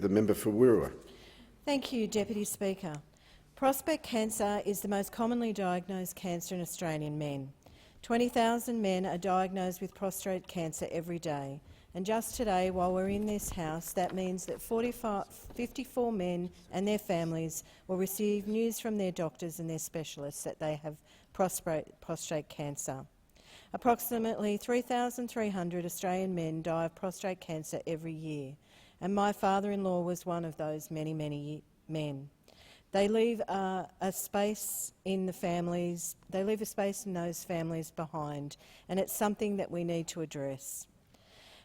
the member for Wirrawah. Thank you, Deputy Speaker. Prostate cancer is the most commonly diagnosed cancer in Australian men. 20,000 men are diagnosed with prostate cancer every day. And just today, while we're in this House, that means that 54 men and their families will receive news from their doctors and their specialists that they have prostate cancer. Approximately 3,300 Australian men die of prostate cancer every year, and my father-in-law was one of those many men. They leave a space in the families. They leave a space in those families behind, and it's something that we need to address.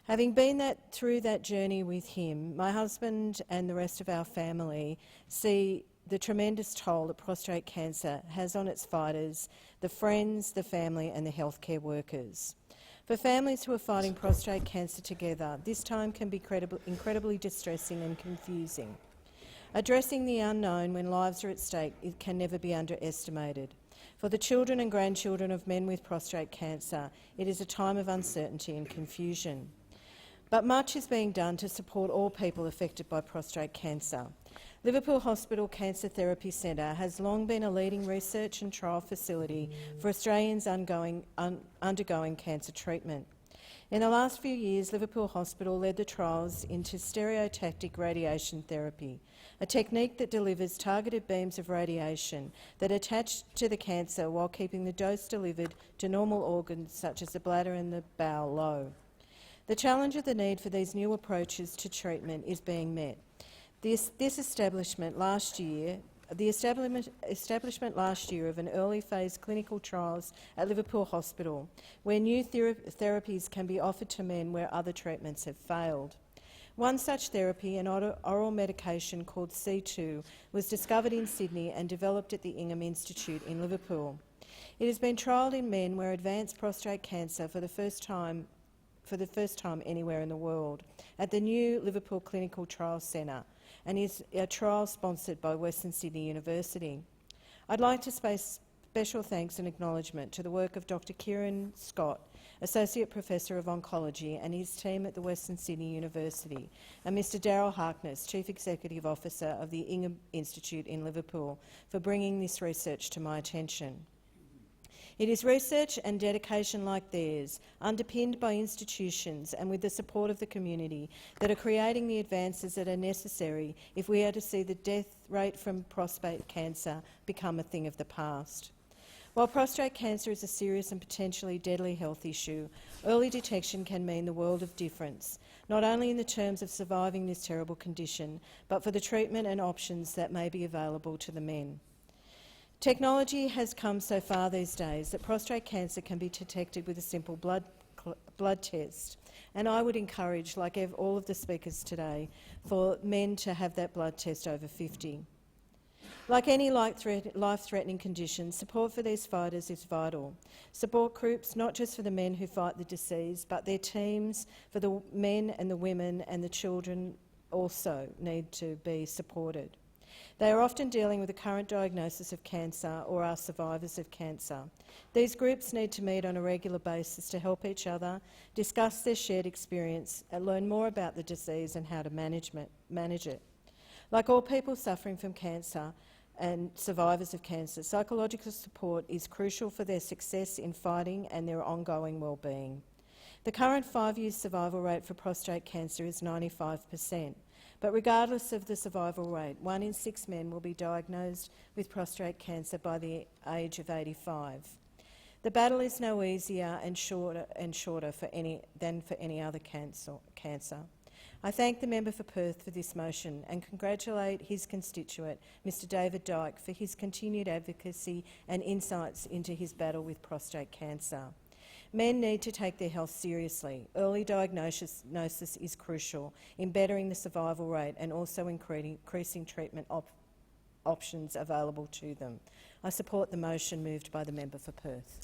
Having been through that journey with him, my husband and the rest of our family see the tremendous toll that prostate cancer has on its fighters, the friends, the family and the healthcare workers. For families who are fighting prostate cancer together, this time can be incredibly distressing and confusing. Addressing the unknown when lives are at stake can never be underestimated. For the children and grandchildren of men with prostate cancer, it is a time of uncertainty and confusion. But much is being done to support all people affected by prostate cancer. Liverpool Hospital Cancer Therapy Centre has long been a leading research and trial facility for Australians undergoing cancer treatment. In the last few years, Liverpool Hospital led the trials into stereotactic radiation therapy, a technique that delivers targeted beams of radiation that attach to the cancer while keeping the dose delivered to normal organs such as the bladder and the bowel low. The challenge of the need for these new approaches to treatment is being met. The establishment last year of an early phase clinical trials at Liverpool Hospital, where new therapies can be offered to men where other treatments have failed. One such therapy, an oral medication called C2, was discovered in Sydney and developed at the Ingham Institute in Liverpool. It has been trialled in men where advanced prostate cancer for the first time anywhere in the world at the new Liverpool Clinical Trials Centre, and is a trial sponsored by Western Sydney University. I'd like to special thanks and acknowledgement to the work of Dr Kieran Scott, Associate Professor of Oncology, and his team at the Western Sydney University, and Mr Daryl Harkness, Chief Executive Officer of the Ingham Institute in Liverpool, for bringing this research to my attention. It is research and dedication like theirs, underpinned by institutions and with the support of the community, that are creating the advances that are necessary if we are to see the death rate from prostate cancer become a thing of the past. While prostate cancer is a serious and potentially deadly health issue, early detection can mean the world of difference, not only in the terms of surviving this terrible condition, but for the treatment and options that may be available to the men. Technology has come so far these days that prostate cancer can be detected with a simple blood test, and I would encourage, like all of the speakers today, for men to have that blood test over 50. Like any life-threatening condition, support for these fighters is vital. Support groups, not just for the men who fight the disease, but their teams for the men and the women and the children also need to be supported. They are often dealing with a current diagnosis of cancer or are survivors of cancer. These groups need to meet on a regular basis to help each other, discuss their shared experience and learn more about the disease and how to manage it. Like all people suffering from cancer and survivors of cancer, psychological support is crucial for their success in fighting and their ongoing well-being. The current 5-year survival rate for prostate cancer is 95%. But regardless of the survival rate, 1 in 6 men will be diagnosed with prostate cancer by the age of 85. The battle is no easier and shorter than for any other cancer. I thank the member for Perth for this motion and congratulate his constituent, Mr David Dyke, for his continued advocacy and insights into his battle with prostate cancer. Men need to take their health seriously. Early diagnosis is crucial in bettering the survival rate and also increasing treatment options available to them. I support the motion moved by the member for Perth.